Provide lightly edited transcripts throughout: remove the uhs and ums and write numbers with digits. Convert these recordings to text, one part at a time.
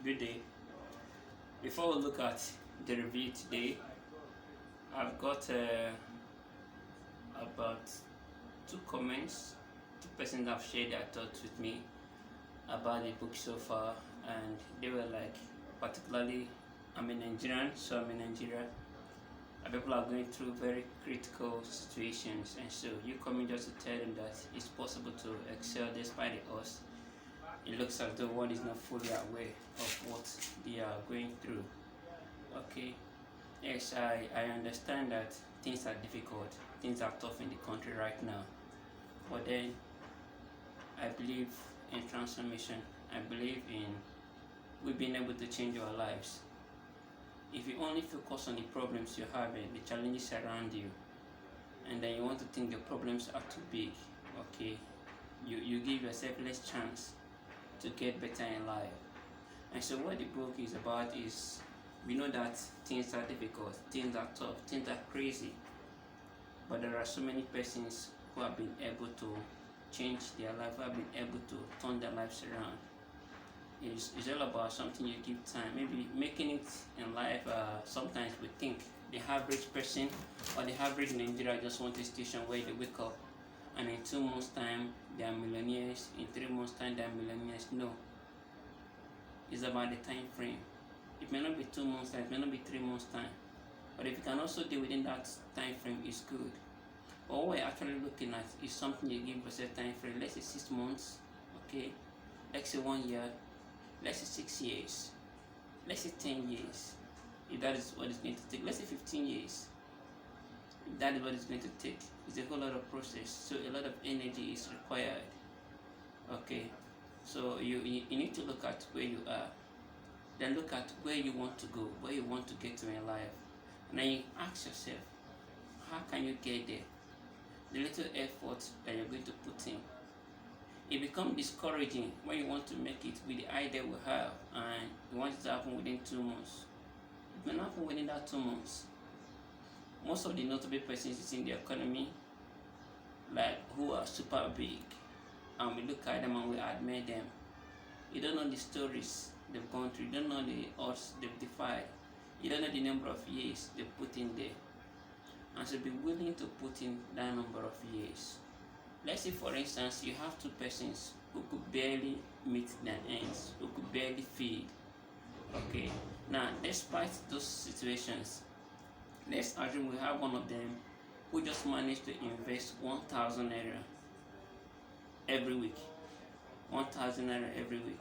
Good day. Before we look at the review today, I've got about two comments. Two persons have shared their thoughts with me about the book so far, and they were like, particularly, I'm a Nigerian, so I'm in Nigeria. And people are going through very critical situations, and so you coming just to tell them that it's possible to excel despite the odds. It looks as though one is not fully aware of what they are going through. Okay, yes, I understand that things are difficult, things are tough in the country right now, but then I believe in transformation. I believe in we being able to change our lives. If you only focus on the problems you're having, the challenges around you, and then you want to think the problems are too big, okay, you give yourself less chance to get better in life. And so what the book is about is, we know that things are difficult, things are tough, things are crazy, but there are so many persons who have been able to change their life, who have been able to turn their lives around. It's all about something you give time, maybe making it in life. Sometimes we think the average person or the average Nigeria just want a station where they wake up and in 2 months time they are millionaires, in 3 months time they are millionaires. No, it's about the time frame. It may not be 2 months time, it may not be 3 months time, but if you can also do within that time frame, it's good. But what we're actually looking at is something you give yourself time frame. Let's say 6 months, okay, let's say 1 year, let's say 6 years, let's say 10 years, if that is what it's going to take. Let's say 15 years, if that is what it's going to take. It's a whole lot of process, so a lot of energy is required. Okay, so you need to look at where you are, then look at where you want to go, where you want to get to in life, and then you ask yourself, how can you get there? The little effort that you're going to put in. It becomes discouraging when you want to make it with the idea we have and you want it to happen within 2 months. It may not happen within that 2 months. Most of the notable persons in the economy, like who are super big, and we look at them and we admire them. You don't know the stories they've gone through, you don't know the odds they've defied, you don't know the number of years they've put in there. And so be willing to put in that number of years. Let's say, for instance, you have 2 persons who could barely meet their ends, who could barely feed. Okay, now despite those situations, let's assume we have one of them who just managed to invest 1,000 naira every week. 1,000 naira every week.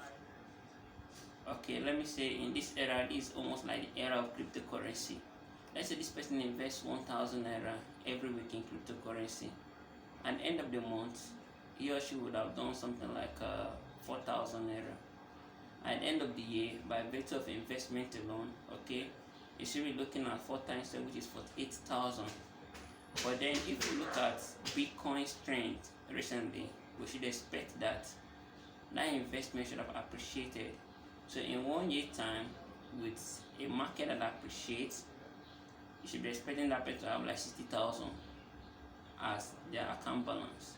Okay, let me say in this era, this is almost like the era of cryptocurrency. Let's say this person invests 1,000 naira every week in cryptocurrency. At the end of the month, he or she would have done something like 4,000 naira. At the end of the year, by virtue of investment alone, okay, you should be looking at 4 times 10, which is 48,000. But then, if you look at Bitcoin's trend recently, we should expect that investment should have appreciated. So, in 1 year time, with a market that appreciates, you should be expecting that person to have like 60,000 as their account balance.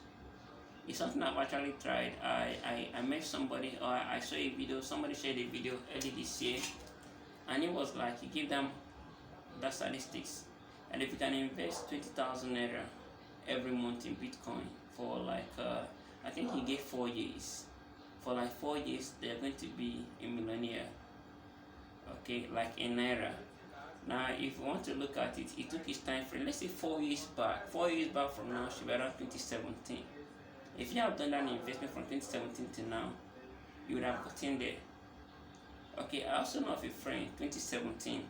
It's something I've actually tried. I met somebody, or I saw a video, somebody shared a video early this year, and it was like he gave them the statistics, and if you can invest 20,000 naira every month in Bitcoin for like I think he gave 4 years. For like 4 years, they're going to be a millionaire. Okay, like in naira. Now, if you want to look at it, it took his time frame. Let's say 4 years back. 4 years back from now should be around 2017. If you have done that investment from 2017 to now, you would have gotten there. Okay, I also know of a friend, 2017.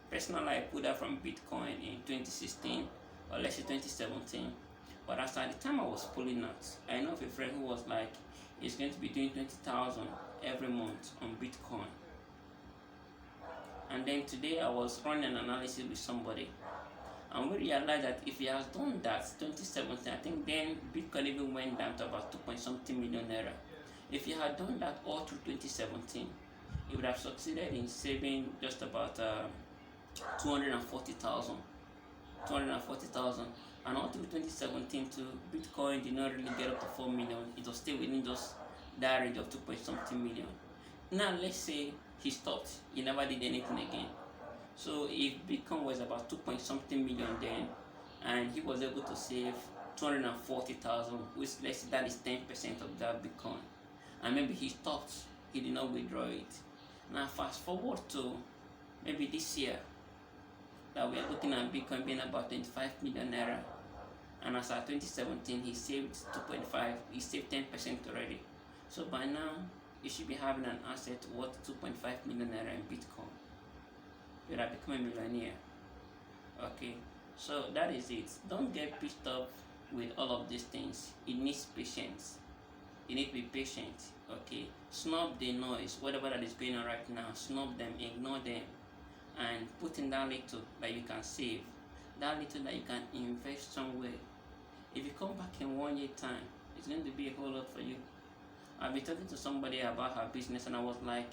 Personally, I put that from Bitcoin in 2016, or let's say 2017. But as at the time I was pulling out, I know of a friend who was like, he's going to be doing 20,000 every month on Bitcoin. And then today I was running an analysis with somebody, and we realized that if he has done that 2017, I think then Bitcoin even went down to about 2 point something million naira. If he had done that all through 2017, he would have succeeded in saving just about 240,000. And all through 2017 too, Bitcoin did not really get up to 4 million. It was still within just that range of 2 point something million. Now let's say he stopped, he never did anything again. So if Bitcoin was about 2 point something million then, and he was able to save 240,000, which let's say that is 10% of that Bitcoin, and maybe he stopped, he did not withdraw it. Now fast forward to maybe this year that we are looking at Bitcoin being about 25 million naira, and as at 2017 he saved 2.5, he saved 10% already. So by now you should be having an asset worth 2.5 million naira in Bitcoin. You have become a millionaire. Okay, so that is it. Don't get pissed off with all of these things. It needs patience. You need to be patient. Okay, snub the noise, whatever that is going on right now. Snub them, ignore them, and put in that little that you can save, that little that you can invest somewhere. If you come back in 1 year time, it's going to be a whole lot for you. I've been talking to somebody about her business, and I was like,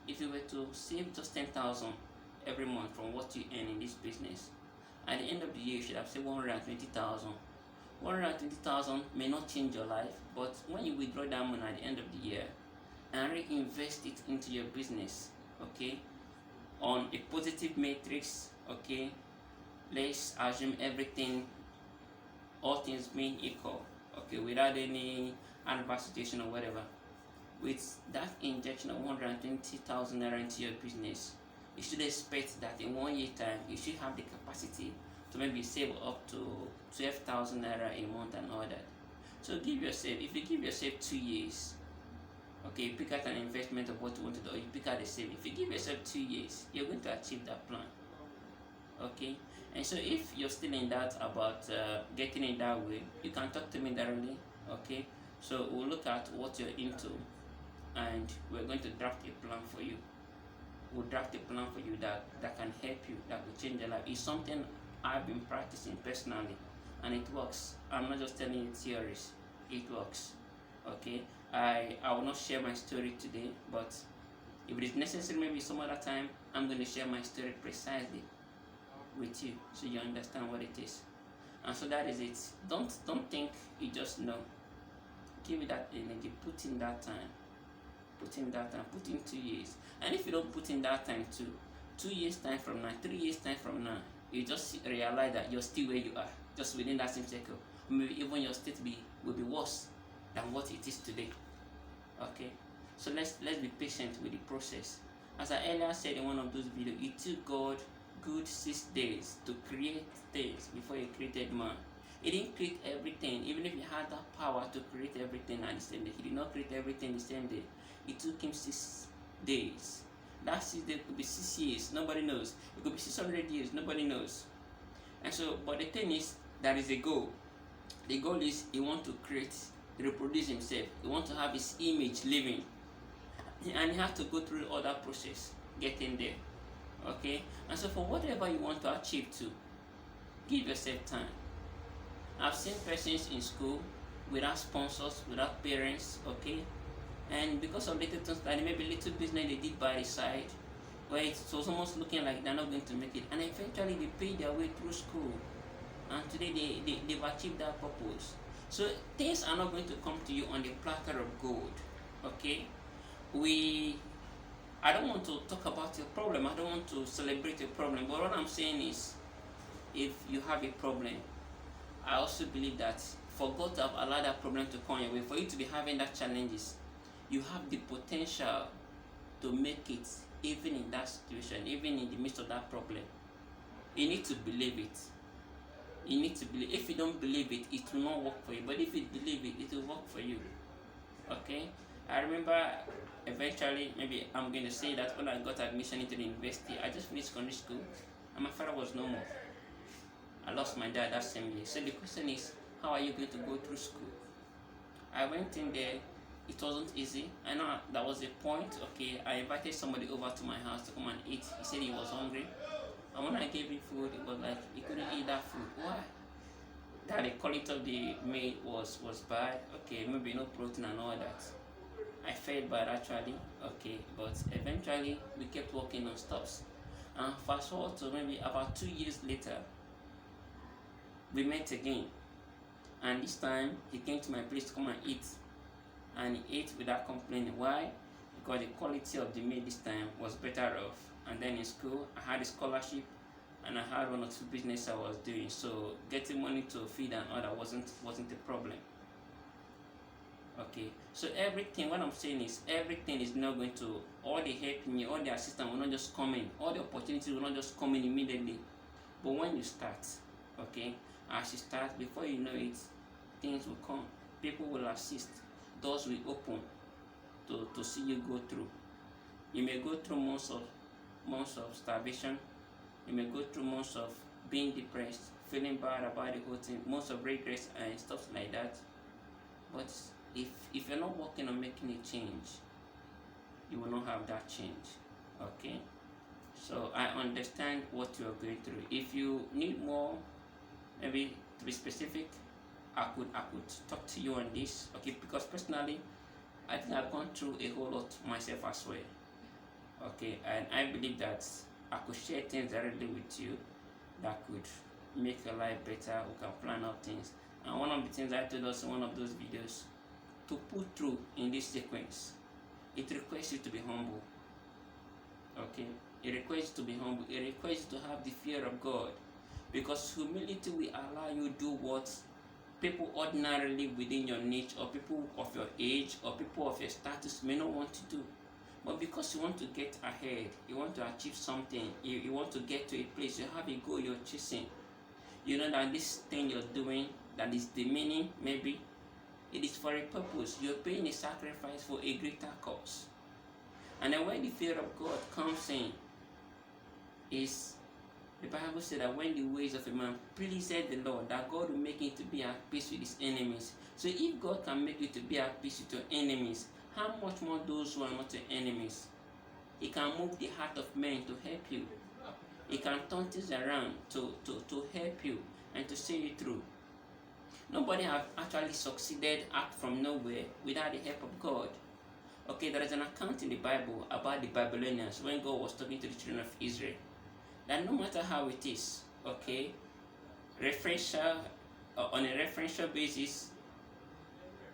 if you were to save just 10,000 every month from what you earn in this business, at the end of the year you should have saved 120,000. 120,000 may not change your life, but when you withdraw that money at the end of the year and reinvest it into your business, okay, on a positive matrix, okay, let's assume everything, all things being equal, okay, without any adverse situation or whatever, with that injection of 120,000 naira into your business, you should expect that in 1 year time you should have the capacity to maybe save up to 12,000 naira a month and all that. So give yourself, if you give yourself 2 years, okay, you pick out an investment of what you want to do, or you pick out a save. If you give yourself 2 years, you're going to achieve that plan. Okay, and so if you're still in doubt about getting it that way, you can talk to me directly. Okay, so we'll look at what you're into, and we're going to draft a plan for you. We'll draft a plan for you that can help you, that will change your life. It's something I've been practicing personally, and it works. I'm not just telling you theories, it works. Okay, I will not share my story today, but if it is necessary, maybe some other time, I'm going to share my story precisely with you, so you understand what it is. And so that is it. Don't think you just know. Give it that energy, put in that time. Put in that time, put in 2 years. And if you don't put in that time too, 2 years time from now, 3 years time from now, you just realize that you're still where you are, just within that same circle. Maybe even your state will be worse than what it is today. Okay, so let's be patient with the process. As I earlier said in one of those videos, it took God good 6 days to create things before he created man. He didn't create everything. Even if he had that power to create everything at the same day, he did not create everything the same day. It took him 6 days. That 6 days could be 6 years, nobody knows. It could be 600 years, nobody knows. And so, but the thing is, there is a goal. The goal is he wants to create, reproduce himself. He wants to have his image living. And he has to go through all that process, getting there. Okay? And so for whatever you want to achieve to, give yourself time. I've seen persons in school without sponsors, without parents, okay? And because of little things like maybe little business they did by the side, where it was almost looking like they're not going to make it. And eventually they paid their way through school. And today they've achieved that purpose. So things are not going to come to you on the platter of gold, okay? I don't want to talk about your problem. I don't want to celebrate your problem. But what I'm saying is, if you have a problem, I also believe that for God to have allowed that problem to come your way, for you to be having that challenges, you have the potential to make it even in that situation, even in the midst of that problem. You need to believe it. You need to believe. If you don't believe it, it will not work for you. But if you believe it, it will work for you. Okay? I remember eventually, maybe I'm going to say that when I got admission into the university, I just finished secondary school and my father was no more. I lost my dad that same year. So the question is, how are you going to go through school? I went in there. It wasn't easy. I know that was a point. Okay, I invited somebody over to my house to come and eat. He said he was hungry. And when I gave him food, it was like he couldn't eat that food. Why? That the quality of the meat was bad. Okay, maybe no protein and all that. I felt bad actually. Okay, but eventually we kept working on stops. And fast forward to maybe about 2 years later, we met again. And this time he came to my place to come and eat. And he ate without complaining. Why? because the quality of the meal this time was better off. And then in school, I had a scholarship and I had one or two business I was doing. So getting money to feed and other wasn't a problem. Okay, so everything, what I'm saying is everything is not going to, all the help me, all the assistance will not just come in, all the opportunities will not just come in immediately. But when you start, okay, as you start, before you know it, things will come, people will assist, doors will open to see you go through. You may go through months of starvation, you may go through months of being depressed, feeling bad about the whole thing, months of regrets and stuff like that. But if you're not working on making a change, you will not have that change. Okay, so I understand what you are going through. If you need more, maybe to be specific, I could talk to you on this. Okay, because personally I think I've gone through a whole lot myself as well. Okay, and I believe that I could share things directly with you that could make your life better. We can plan out things. And one of the things I told us in one of those videos, to put through in this sequence, it requires you to be humble. Okay, it requires you to be humble. It requires you to have the fear of God, because humility will allow you to do what people ordinarily within your niche, or people of your age, or people of your status may not want to do. But because you want to get ahead, you want to achieve something, you want to get to a place, you have a goal you're chasing, you know that this thing you're doing, that is the meaning, maybe it is for a purpose. You're paying a sacrifice for a greater cause. And then when the fear of God comes in, is the Bible said that when the ways of a man pleased the Lord, that God will make him to be at peace with his enemies. So if God can make you to be at peace with your enemies, how much more those who are not your enemies? He can move the heart of men to help you. He can turn things around to help you and to see you through. Nobody have actually succeeded out from nowhere without the help of God. Okay, there is an account in the Bible about the Babylonians when God was talking to the children of Israel. That no matter how it is, okay, on a referential basis,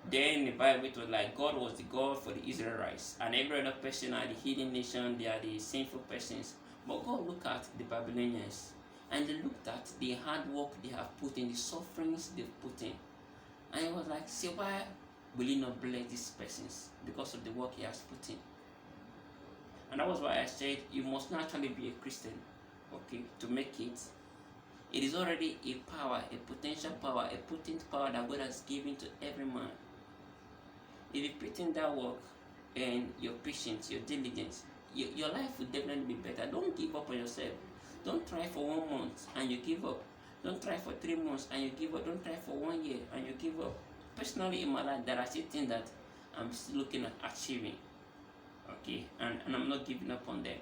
then the Bible it was like God was the God for the Israelites, and every other person are the hidden nation, they are the sinful persons. But God looked at the Babylonians, and they looked at the hard work they have put in, the sufferings they've put in. And he was like, see, why will he not bless these persons? Because of the work he has put in. And that was why I said you must not actually be a Christian, okay, to make it. It is already a power, a potential power, a potent power that God has given to every man. If you put in that work and your patience, your diligence, your life will definitely be better. Don't give up on yourself. Don't try for 1 month and you give up. Don't try for 3 months and you give up. Don't try for 1 year and you give up. Personally in my life, there are still things that I'm still looking at achieving. Okay, and I'm not giving up on them.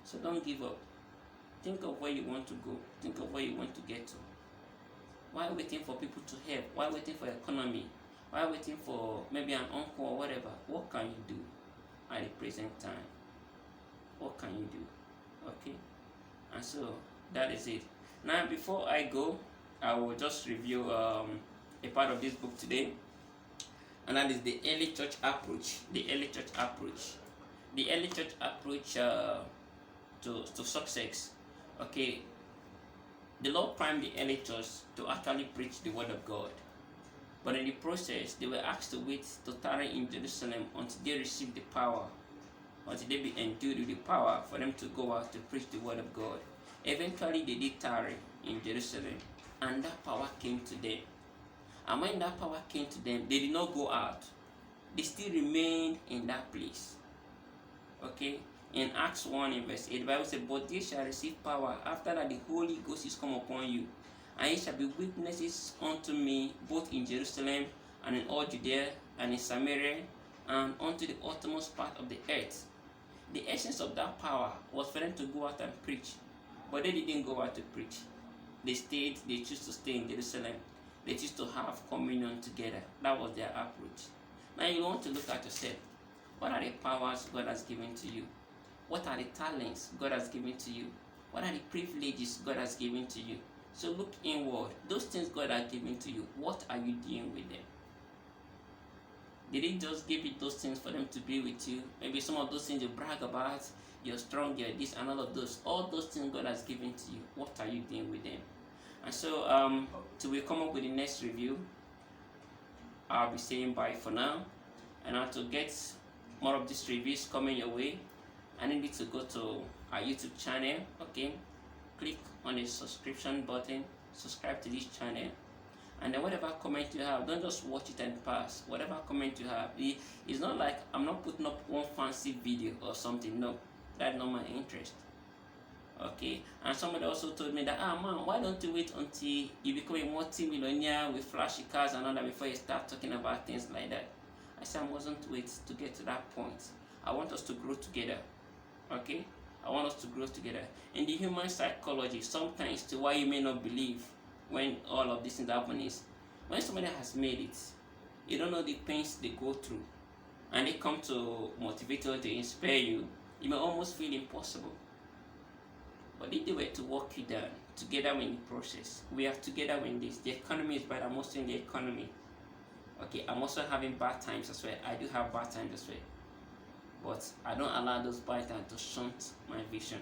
So don't give up. Think of where you want to go. Think of where you want to get to. Why waiting for people to help? Why waiting for economy? Why waiting for maybe an uncle or whatever? What can you do at the present time? What can you do? Okay? And so that is it. Now before I go, I will just review a part of this book today. And that is the early church approach. The early church approach. The early church approach to success. Okay, the Lord primed the early church to actually preach the word of God. But in the process, they were asked to wait to tarry in Jerusalem until they received the power, until they be endued with the power for them to go out to preach the word of God. Eventually, they did tarry in Jerusalem, and that power came to them. And when that power came to them, they did not go out. They still remained in that place. Okay? In Acts 1 in verse 8, the Bible says, but they shall receive power after that the Holy Ghost is come upon you, and ye shall be witnesses unto me both in Jerusalem and in all Judea and in Samaria and unto the uttermost part of the earth. The essence of that power was for them to go out and preach, but they didn't go out to preach. They chose to stay in Jerusalem. They choose to have communion together. That was their approach. Now you want to look at yourself. What are the powers God has given to you? What are the talents God has given to you? What are the privileges God has given to you? So look inward. Those things God has given to you, what are you doing with them? Did He just give you those things for them to be with you? Maybe some of those things you brag about, you're strong, you're this, and all those things God has given to you. What are you doing with them? And so, till we come up with the next review, I'll be saying bye for now. And now to get more of these reviews coming your way, I need you to go to our YouTube channel. Okay, click on the subscription button, subscribe to this channel, and then whatever comment you have, don't just watch it and pass. Whatever comment you have, it's not like I'm not putting up one fancy video or something. No, that's not my interest. Okay, and somebody also told me that, man, why don't you wait until you become a multi-millionaire with flashy cars and all that before you start talking about things like that? I said I mustn't wait to get to that point. I want us to grow together. Okay, I want us to grow together. In the human psychology, sometimes to why you may not believe when all of these things happen is when somebody has made it, you don't know the pains they go through, and they come to motivate you, to inspire you. You may almost feel impossible. But if they were to walk you down, together in the process, we are together in this. The economy is bad. I'm also in the economy. Okay, I'm also having bad times as well. I do have bad times as well. But I don't allow those bad times to shunt my vision.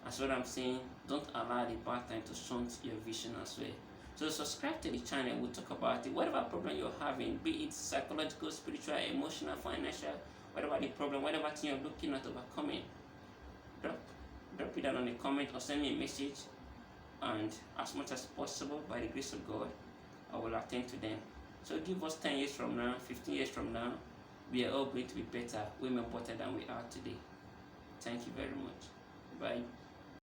That's what I'm saying. Don't allow the bad time to shunt your vision as well. So subscribe to the channel. We'll talk about it. Whatever problem you're having, be it psychological, spiritual, emotional, financial, whatever the problem, whatever thing you're looking at overcoming, drop it down on the comment or send me a message, and as much as possible, by the grace of God, I will attend to them. So give us 10 years from now, 15 years from now, we are all going to be better, way more better than we are today. Thank you very much. Bye.